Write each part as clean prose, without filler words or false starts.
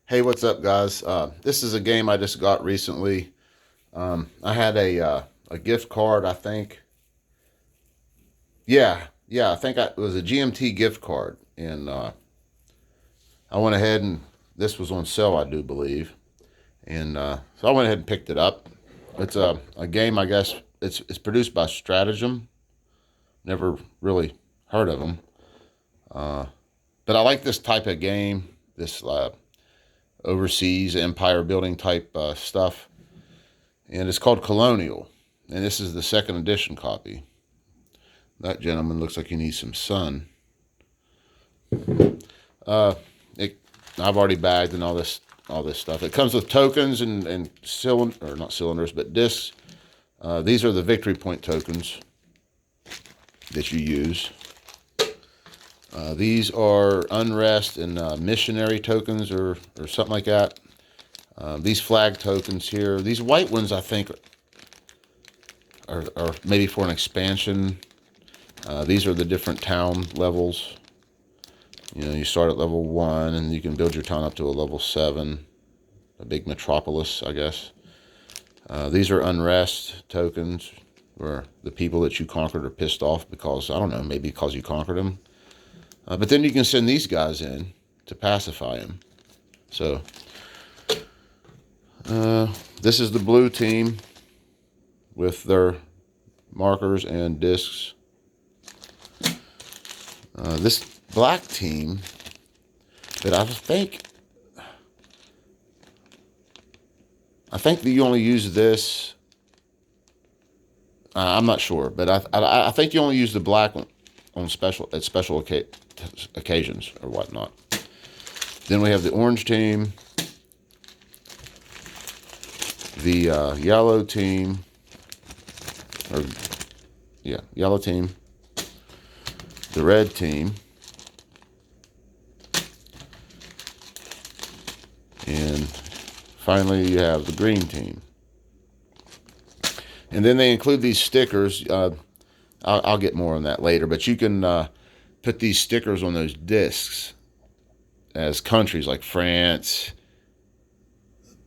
Hey, what's up, guys? This is a game I just got recently. I had a gift card, I think. Yeah, I think it was a GMT gift card, and I went ahead and this was on sale, I do believe, and so I went ahead and picked it up. It's a game, I guess. It's produced by Stratagem. Never really heard of them, uh, but I like this type of game. This overseas empire building type stuff. And it's called Colonial. And this is the second edition copy. That gentleman looks like he needs some sun. Uh, it, I've already bagged and all this stuff. It comes with tokens and cylinder, or not cylinders, but discs. These are the victory point tokens that you use. These are unrest and missionary tokens, or something like that. These flag tokens here, these white ones, I think, are maybe for an expansion. These are the different town levels. You know, you start at level 1 and you can build your town up to a level 7. A big metropolis, I guess. These are unrest tokens, where the people that you conquered are pissed off because, I don't know, maybe because you conquered them. But then you can send these guys in to pacify them. So, this is the blue team with their markers and discs. This black team that I think that you only use this. I'm not sure, but I think you only use the black one on special occasions or whatnot. Then we have the orange team, the yellow team, yellow team, the red team, and finally you have the green team. And then they include these stickers. I'll get more on that later, but you can put these stickers on those discs as countries like France.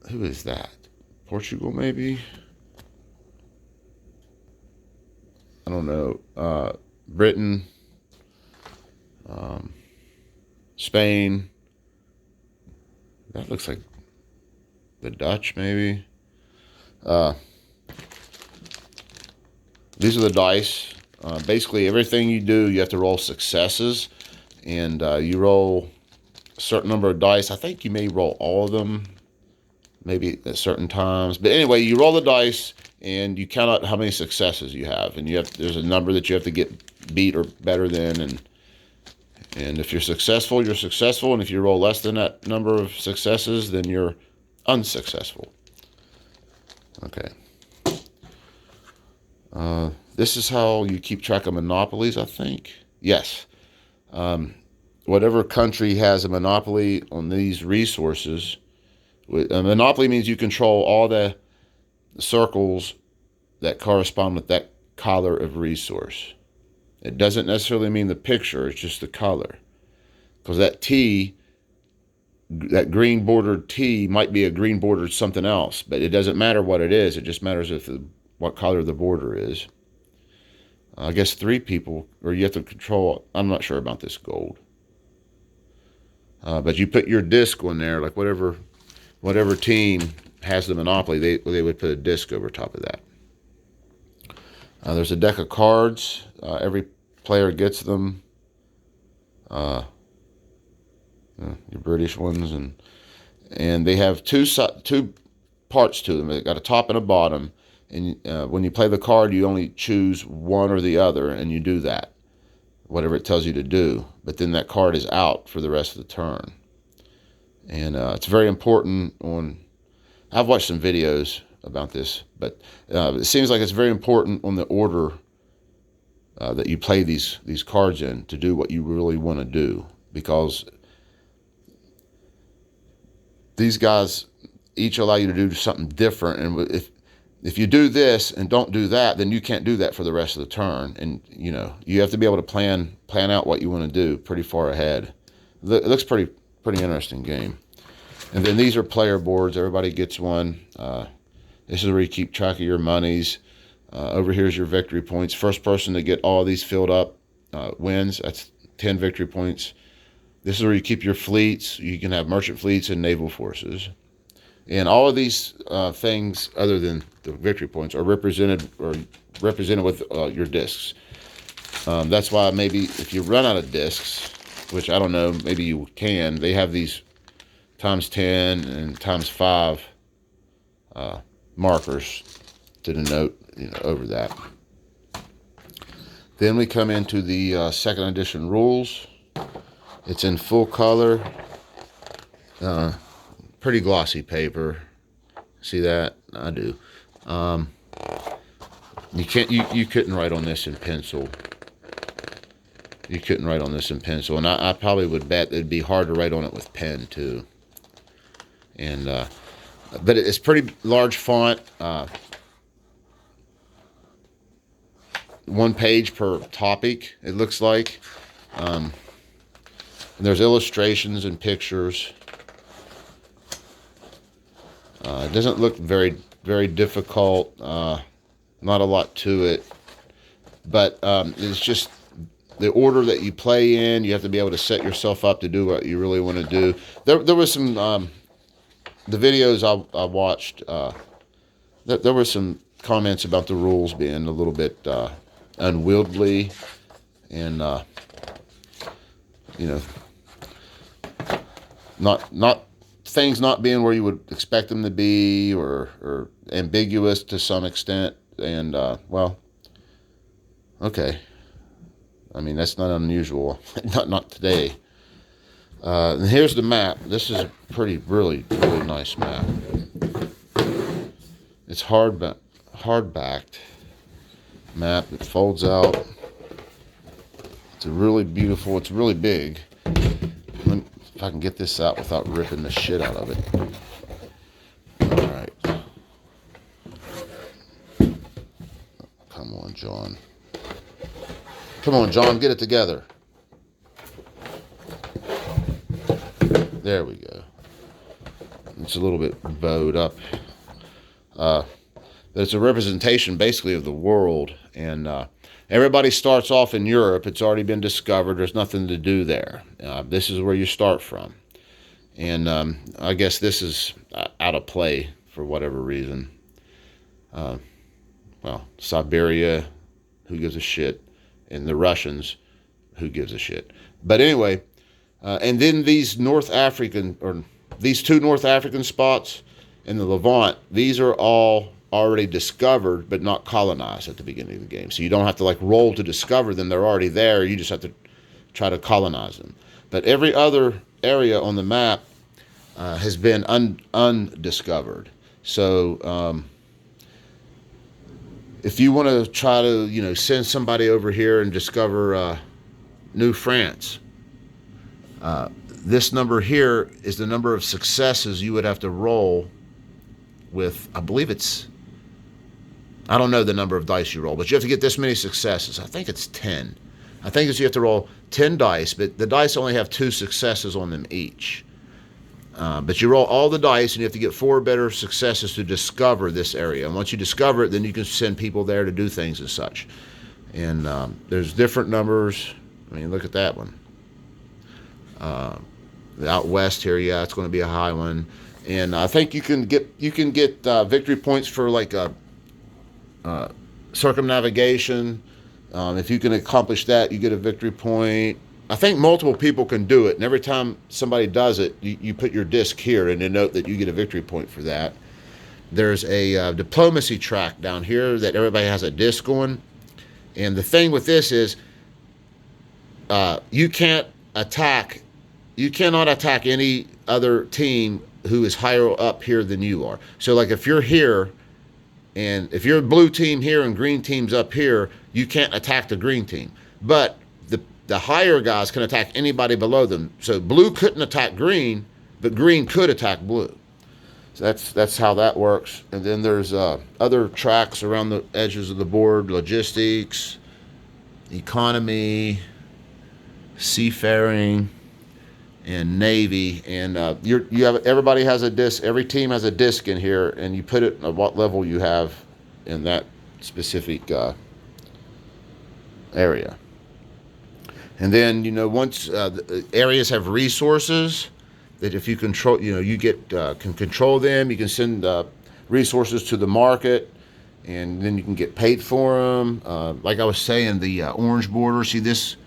Who is that? Portugal, maybe? I don't know. Britain, Spain. That looks like the Dutch, maybe. These are the dice. Basically, everything you do, you have to roll successes, and you roll a certain number of dice. I think you may roll all of them, maybe at certain times. But anyway, you roll the dice, and you count out how many successes you have, and there's a number that you have to get beat or better than, and if you're successful, you're successful, and if you roll less than that number of successes, then you're unsuccessful. Okay. This is how you keep track of monopolies, I think. Yes. Whatever country has a monopoly on these resources. A monopoly means you control all the circles that correspond with that color of resource. It doesn't necessarily mean the picture, it's just the color. Because that T, that green bordered T might be a green bordered something else, but it doesn't matter what it is, it just matters what color the border is. I guess 3 people, or you have to control, I'm not sure about this gold. But you put your disc on there, like whatever team has the monopoly, they would put a disc over top of that. There's a deck of cards. Every player gets them. Your British ones, and they have two parts to them. They got a top and a bottom. And when you play the card, you only choose one or the other, and you do that, whatever it tells you to do. But then that card is out for the rest of the turn. And it's very important I've watched some videos about this, but it seems like it's very important on the order that you play these cards in to do what you really want to do. Because these guys each allow you to do something different, and if you do this and don't do that, then you can't do that for the rest of the turn. And you have to be able to plan out what you want to do pretty far ahead. It looks pretty interesting game. And then these are player boards. Everybody gets one. This is where you keep track of your monies. Over here is your victory points. First person to get all these filled up wins. That's 10 victory points. This is where you keep your fleets. You can have merchant fleets and naval forces. And all of these things, other than the victory points, are represented with your discs. That's why maybe if you run out of discs, which I don't know, maybe you can, they have these times 10 and times 5 markers to denote, over that. Then we come into the second edition rules. It's in full color, pretty glossy paper. See that? I do. You couldn't write on this in pencil. You couldn't write on this in pencil, and I probably would bet it'd be hard to write on it with pen too. And but it's pretty large font. One page per topic, it looks like. And there's illustrations and pictures. It doesn't look very, very difficult. Not a lot to it, but it's just the order that you play in. You have to be able to set yourself up to do what you really want to do. There was some the videos I watched. There were some comments about the rules being a little bit unwieldy, and not things not being where you would expect them to be, or ambiguous to some extent. And well, okay. I mean, that's not unusual. not today. And here's the map. This is a really nice map. It's hard-backed map. It folds out. It's really beautiful. It's really big. If I can get this out without ripping the shit out of it. All right. Come on, John. Come on, John, get it together. There we go. It's a little bit bowed up. It's a representation basically of the world, and everybody starts off in Europe. It's already been discovered. There's nothing to do there. This is where you start from. And I guess this is out of play for whatever reason. Well, Siberia, who gives a shit? And the Russians, who gives a shit? But anyway, and then these two North African spots in the Levant, these are all already discovered but not colonized at the beginning of the game. So you don't have to roll to discover them. They're already there. You just have to try to colonize them. But every other area on the map has been undiscovered. So if you want to try to, send somebody over here and discover New France, this number here is the number of successes you would have to roll with. I believe I don't know the number of dice you roll, but you have to get this many successes. I think it's 10. I think you have to roll 10 dice, but the dice only have 2 successes on them each. But you roll all the dice, and you have to get 4 better successes to discover this area. And once you discover it, then you can send people there to do things and such. And there's different numbers. I mean, look at that one. Out west here, yeah, it's going to be a high one. And I think you can get victory points for circumnavigation. If you can accomplish that, you get a victory point. I think multiple people can do it, and every time somebody does it, you put your disc here and denote that you get a victory point for that. There's a diplomacy track down here that everybody has a disc on, and the thing with this is you cannot attack any other team who is higher up here than you are. So if you're here, and if you're a blue team here and green team's up here, you can't attack the green team. But the higher guys can attack anybody below them. So blue couldn't attack green, but green could attack blue. So that's how that works. And then there's other tracks around the edges of the board: logistics, economy, seafaring, and navy, and you have, everybody has a disc. Every team has a disc in here, and you put it at what level you have in that specific area. And then, you know, once the areas have resources that if you control, you know, you get can control them. You can send resources to the market, and then you can get paid for them. Like I was saying, the orange border. See, this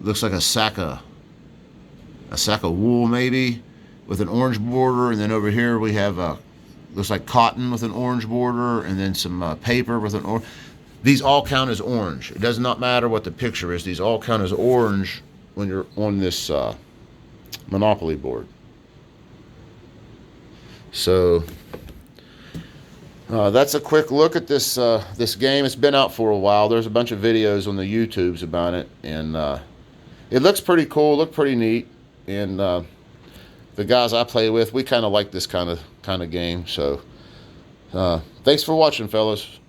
looks like a sack of wool, maybe, with an orange border. And then over here we have looks like cotton with an orange border, and then some paper with an orange. These all count as orange. It does not matter what the picture is. These all count as orange when you're on this Monopoly board. So that's a quick look at this this game. It's been out for a while. There's a bunch of videos on the YouTubes about it, and it looks pretty cool. Looked pretty neat. And the guys I play with, we kind of like this kind of game. So thanks for watching, fellas.